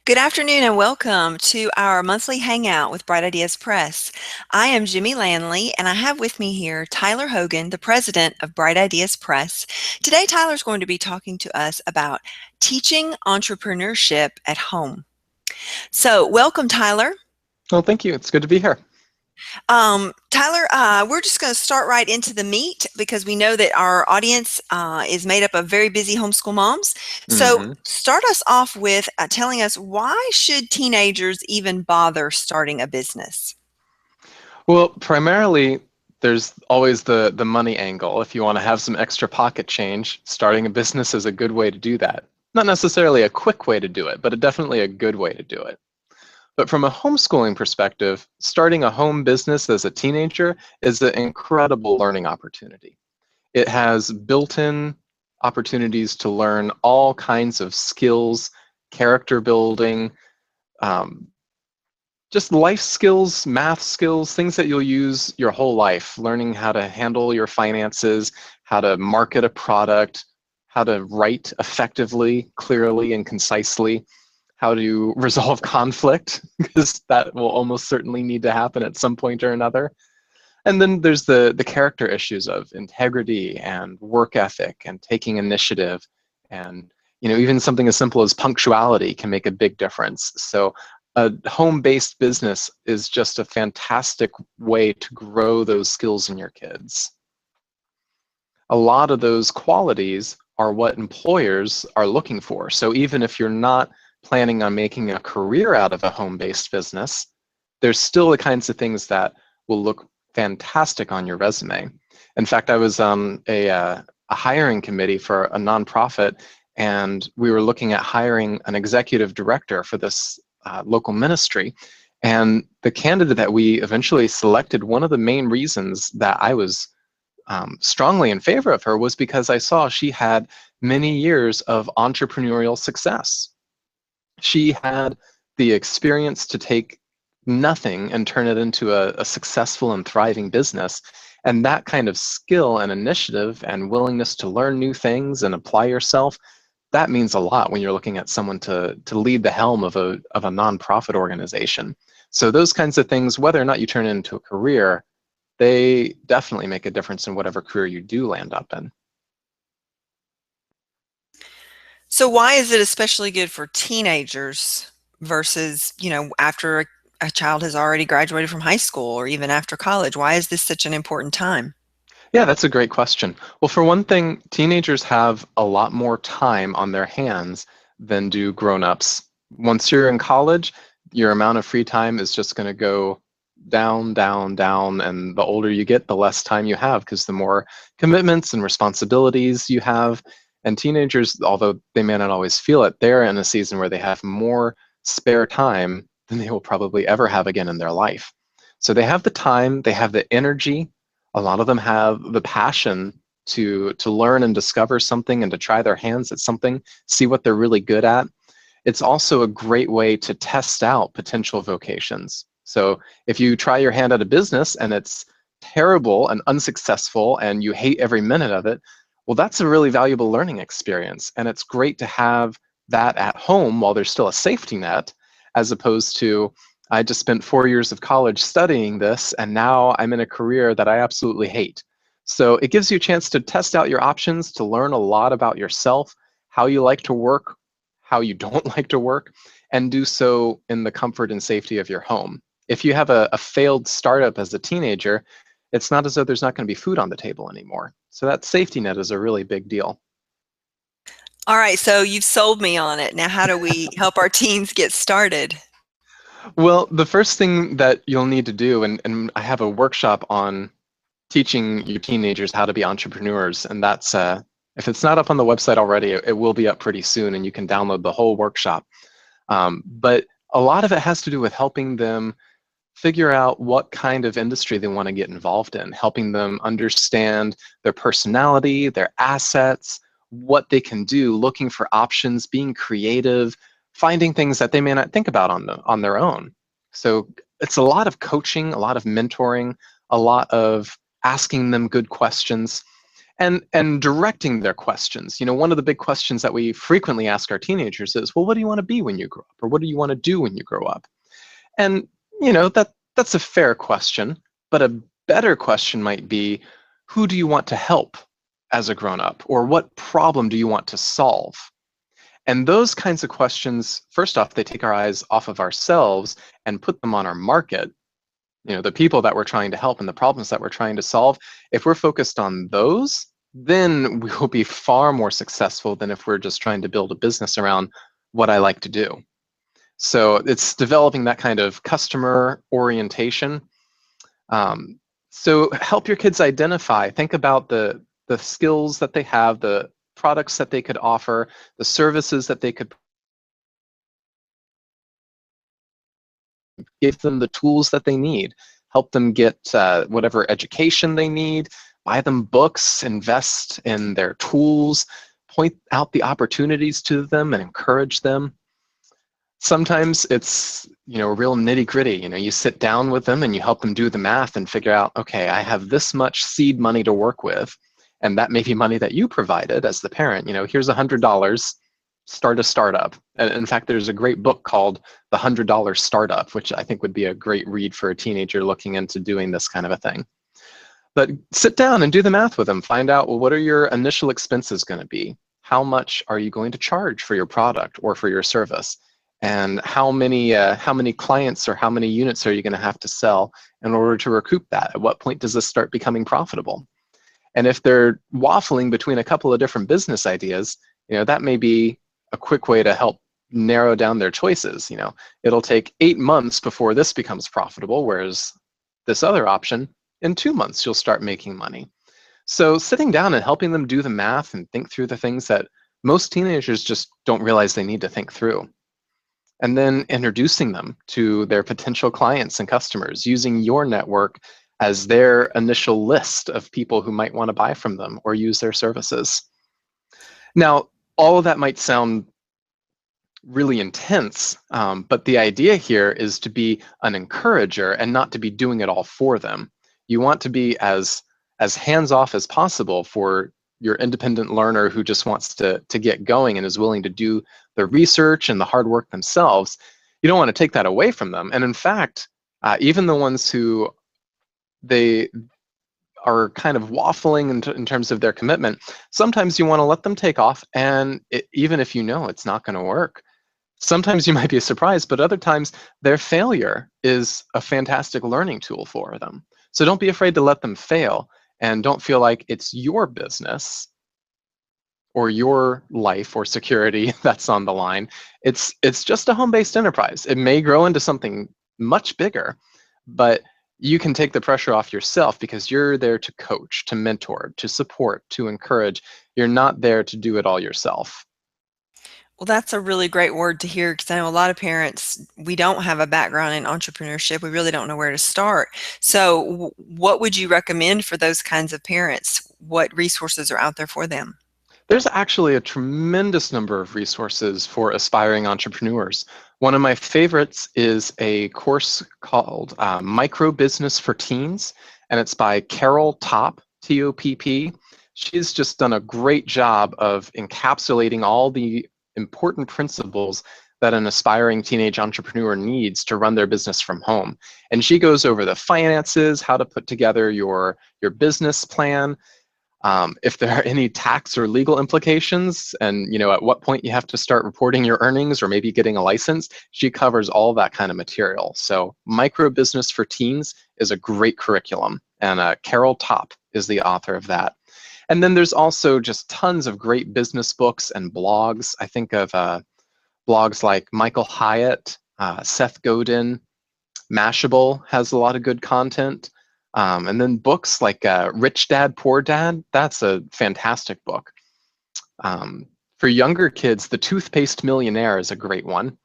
Good afternoon and welcome to our monthly hangout with Bright Ideas Press. I am Jimmy Landley and I have with me here Tyler Hogan, the president of Bright Ideas Press. Today, Tyler's going to be talking to us about teaching entrepreneurship at home. So, welcome, Tyler. Well, thank you. It's good to be here. Tyler, we're just going to start right into the meat because we know that our audience is made up of very busy homeschool moms. So hmm start us off with telling us, why should teenagers even bother starting a business? Well, primarily, there's always the money angle. If you want to have some extra pocket change, starting a business is a good way to do that. Not necessarily a quick way to do it, but definitely a good way to do it. But from a homeschooling perspective, starting a home business as a teenager is an incredible learning opportunity. It has built-in opportunities to learn all kinds of skills, character building, um, just life skills, math skills, things that you'll use your whole life, learning how to handle your finances, how to market a product, how to write effectively, clearly, and concisely, how to resolve conflict, because that will almost certainly need to happen at some point or another. And then there's the character issues of integrity and work ethic and taking initiative. And even something as simple as punctuality can make a big difference. So a home-based business is just a fantastic way to grow those skills in your kids. A lot of those qualities are what employers are looking for. So even if you're not planning on making a career out of a home-based business, there's still the kinds of things that will look fantastic on your resume. In fact, I was on a hiring committee for a nonprofit, and we were looking at hiring an executive director for this local ministry. And the candidate that we eventually selected, one of the main reasons that I was strongly in favor of her was because I saw she had many years of entrepreneurial success. She had the experience to take nothing and turn it into a successful and thriving business. And that kind of skill and initiative and willingness to learn new things and apply yourself, that means a lot when you're looking at someone to lead the helm of a nonprofit organization. So those kinds of things, whether or not you turn it into a career, they definitely make a difference in whatever career you do land up in. So, why is it especially good for teenagers versus, after a child has already graduated from high school or even after college? Why is this such an important time? Yeah, that's a great question. Well, for one thing, teenagers have a lot more time on their hands than do grown-ups. Once you're in college, your amount of free time is just going to go down, down, down, and the older you get, the less time you have because the more commitments and responsibilities you have. And teenagers, although they may not always feel it, they're in a season where they have more spare time than they will probably ever have again in their life. So they have the time, they have the energy. A lot of them have the passion to learn and discover something and to try their hands at something, see what they're really good at. It's also a great way to test out potential vocations. So if you try your hand at a business and it's terrible and unsuccessful and you hate every minute of it, well, that's a really valuable learning experience. And it's great to have that at home while there's still a safety net, as opposed to, I just spent 4 years of college studying this, and now I'm in a career that I absolutely hate. So it gives you a chance to test out your options, to learn a lot about yourself, how you like to work, how you don't like to work, and do so in the comfort and safety of your home. If you have a failed startup as a teenager, it's not as though there's not going to be food on the table anymore. So that safety net is a really big deal. All right, so you've sold me on it. Now, how do we help our teens get started? Well, the first thing that you'll need to do, and I have a workshop on teaching your teenagers how to be entrepreneurs, and that's if it's not up on the website already, it will be up pretty soon, and you can download the whole workshop. But a lot of it has to do with helping them figure out what kind of industry they want to get involved in, helping them understand their personality, their assets, what they can do, looking for options, being creative, finding things that they may not think about on their own. So it's a lot of coaching, a lot of mentoring, a lot of asking them good questions. and directing their questions. One of the big questions that we frequently ask our teenagers is, well, what do you want to be when you grow up? Or what do you want to do when you grow up? And that's a fair question, but a better question might be, who do you want to help as a grown-up? Or what problem do you want to solve? And those kinds of questions, first off, they take our eyes off of ourselves and put them on our market, the people that we're trying to help and the problems that we're trying to solve. If we're focused on those, then we will be far more successful than if we're just trying to build a business around what I like to do. So it's developing that kind of customer orientation. So help your kids identify, think about the skills that they have, the products that they could offer, the services that they could give them, the tools that they need, help them get whatever education they need, buy them books, invest in their tools, point out the opportunities to them and encourage them. Sometimes it's real nitty-gritty. You sit down with them and you help them do the math and figure out, okay, I have this much seed money to work with, and that may be money that you provided as the parent. Here's $100, start a startup. And in fact, there's a great book called The $100 Startup, which I think would be a great read for a teenager looking into doing this kind of a thing. But sit down and do the math with them. Find out, well, what are your initial expenses going to be? How much are you going to charge for your product or for your service? And how many clients or how many units are you going to have to sell in order to recoup that? At what point does this start becoming profitable? And if they're waffling between a couple of different business ideas, that may be a quick way to help narrow down their choices. It'll take 8 months before this becomes profitable, whereas this other option, in 2 months, you'll start making money. So sitting down and helping them do the math and think through the things that most teenagers just don't realize they need to think through. And then introducing them to their potential clients and customers, using your network as their initial list of people who might want to buy from them or use their services. Now, all of that might sound really intense, but the idea here is to be an encourager and not to be doing it all for them. You want to be as hands-off as possible for your independent learner who just wants to get going and is willing to do the research and the hard work themselves. You don't want to take that away from them. And in fact, even the ones who they are kind of waffling in terms of their commitment, sometimes you want to let them take off, and even if it's not going to work, sometimes you might be surprised, but other times their failure is a fantastic learning tool for them. So don't be afraid to let them fail, and don't feel like it's your business or your life or security that's on the line. It's just a home-based enterprise. It may grow into something much bigger, but you can take the pressure off yourself because you're there to coach, to mentor, to support, to encourage. You're not there to do it all yourself. Well, that's a really great word to hear, because I know a lot of parents, we don't have a background in entrepreneurship. We really don't know where to start. So what would you recommend for those kinds of parents? What resources are out there for them? There's actually a tremendous number of resources for aspiring entrepreneurs. One of my favorites is a course called Micro Business for Teens, and it's by Carol Topp, T-O-P-P. She's just done a great job of encapsulating all the important principles that an aspiring teenage entrepreneur needs to run their business from home. And she goes over the finances, how to put together your business plan, if there are any tax or legal implications, and at what point you have to start reporting your earnings or maybe getting a license. She covers all that kind of material. So Micro Business for Teens is a great curriculum, and Carol Topp is the author of that. And then there's also just tons of great business books and blogs. I think of blogs like Michael Hyatt, Seth Godin. Mashable has a lot of good content. And then books like Rich Dad, Poor Dad, that's a fantastic book. For younger kids, The Toothpaste Millionaire is a great one.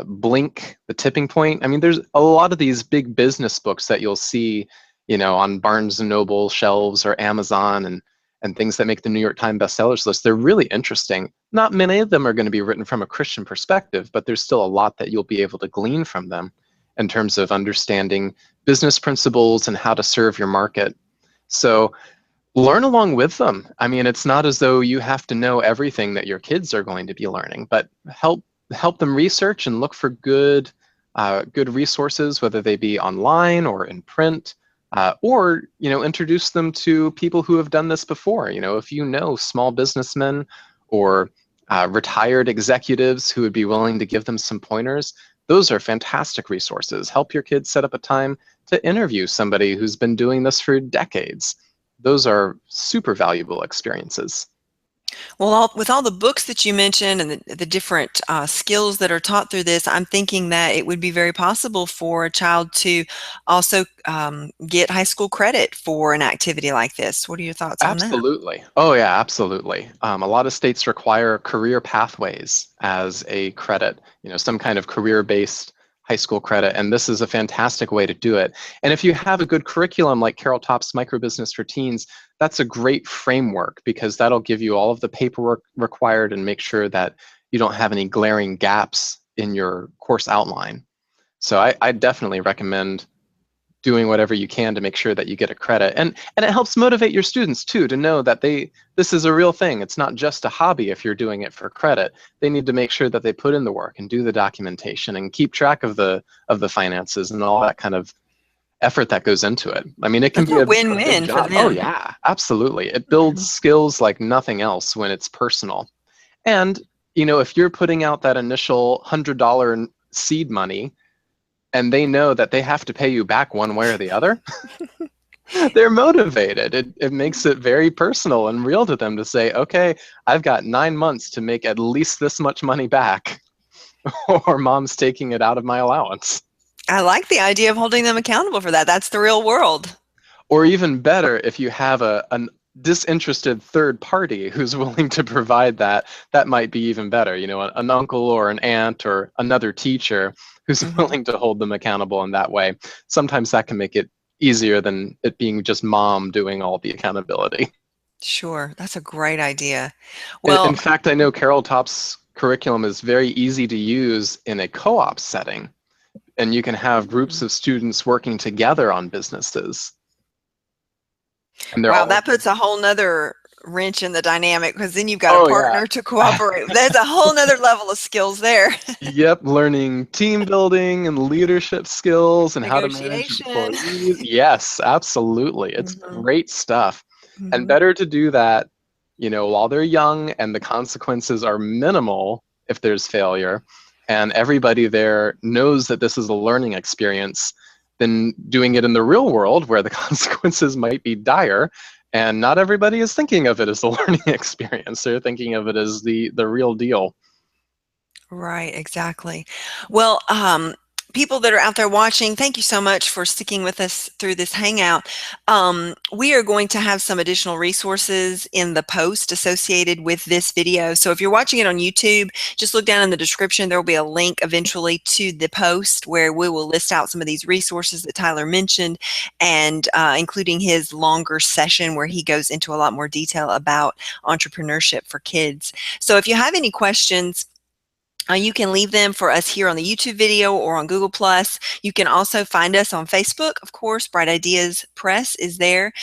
Blink, The Tipping Point. I mean, there's a lot of these big business books that you'll see on Barnes & Noble shelves or Amazon and things that make the New York Times bestsellers list. They're really interesting. Not many of them are going to be written from a Christian perspective, but there's still a lot that you'll be able to glean from them in terms of understanding business principles and how to serve your market. So Learn along with them. I mean, it's not as though you have to know everything that your kids are going to be learning, but help them research and look for good resources, whether they be online or in print, or introduce them to people who have done this before. If you know small businessmen or retired executives who would be willing to give them some pointers, those are fantastic resources. Help your kids set up a time to interview somebody who's been doing this for decades. Those are super valuable experiences. Well, with all the books that you mentioned and the different skills that are taught through this, I'm thinking that it would be very possible for a child to also get high school credit for an activity like this. What are your thoughts on that? Absolutely. Oh, yeah, absolutely. A lot of states require career pathways as a credit, some kind of career-based high school credit, and this is a fantastic way to do it. And if you have a good curriculum like Carol Topp's Microbusiness for Teens, that's a great framework because that'll give you all of the paperwork required and make sure that you don't have any glaring gaps in your course outline. So I definitely recommend doing whatever you can to make sure that you get a credit. And it helps motivate your students too to know that this is a real thing. It's not just a hobby if you're doing it for credit. They need to make sure that they put in the work and do the documentation and keep track of the finances and all that kind of effort that goes into it. I mean, it can That's be a a big win-win for job. Oh them. yeah, absolutely. It builds skills like nothing else when it's personal. And if you're putting out that initial $100 seed money, and they know that they have to pay you back one way or the other, they're motivated. It makes it very personal and real to them to say, okay, I've got 9 months to make at least this much money back, or mom's taking it out of my allowance. I like the idea of holding them accountable for that. That's the real world. Or even better, if you have an disinterested third party who's willing to provide that, that might be even better. An uncle or an aunt or another teacher who's willing to hold them accountable in that way. Sometimes that can make it easier than it being just mom doing all the accountability. Sure, that's a great idea. In Well, fact, I know Carol Topp's curriculum is very easy to use in a co-op setting, and you can have groups of students working together on businesses. And they're wow, all that puts a whole nother wrench in the dynamic because then you've got a oh yeah. partner to cooperate. There's a whole nother level of skills there. Yep, learning team building and leadership skills and how to manage Negotiation. employees. Yes, absolutely. It's Mhm, great stuff. And mhm. better to do that, while they're young and the consequences are minimal if there's failure, and everybody there knows that this is a learning experience, than doing it in the real world where the consequences might be dire. And not everybody is thinking of it as a learning experience. They're thinking of it as the real deal. Right, exactly. Well, people that are out there watching, thank you so much for sticking with us through this hangout. We are going to have some additional resources in the post associated with this video. So if you're watching it on YouTube, just look down in the description. There will be a link eventually to the post where we will list out some of these resources that Tyler mentioned, and including his longer session where he goes into a lot more detail about entrepreneurship for kids. So if you have any questions, you can leave them for us here on the YouTube video or on Google+. You can also find us on Facebook. Of course, Bright Ideas Press is there.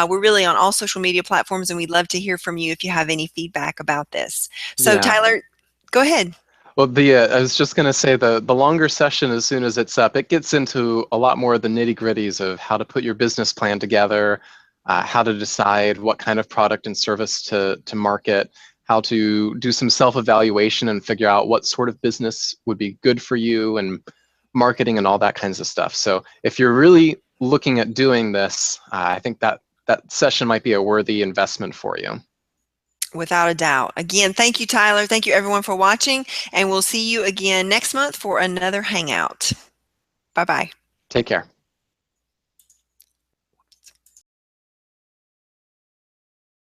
We're really on all social media platforms, and we'd love to hear from you if you have any feedback about this. So Yeah. Tyler, go ahead. Well, I was just going to say the longer session, as soon as it's up, it gets into a lot more of the nitty-gritties of how to put your business plan together, how to decide what kind of product and service to market, how to do some self-evaluation and figure out what sort of business would be good for you, and marketing and all that kinds of stuff. So if you're really looking at doing this, I think that session might be a worthy investment for you. Without a doubt. Again, thank you, Tyler. Thank you, everyone, for watching, and we'll see you again next month for another Hangout. Bye-bye. Take care.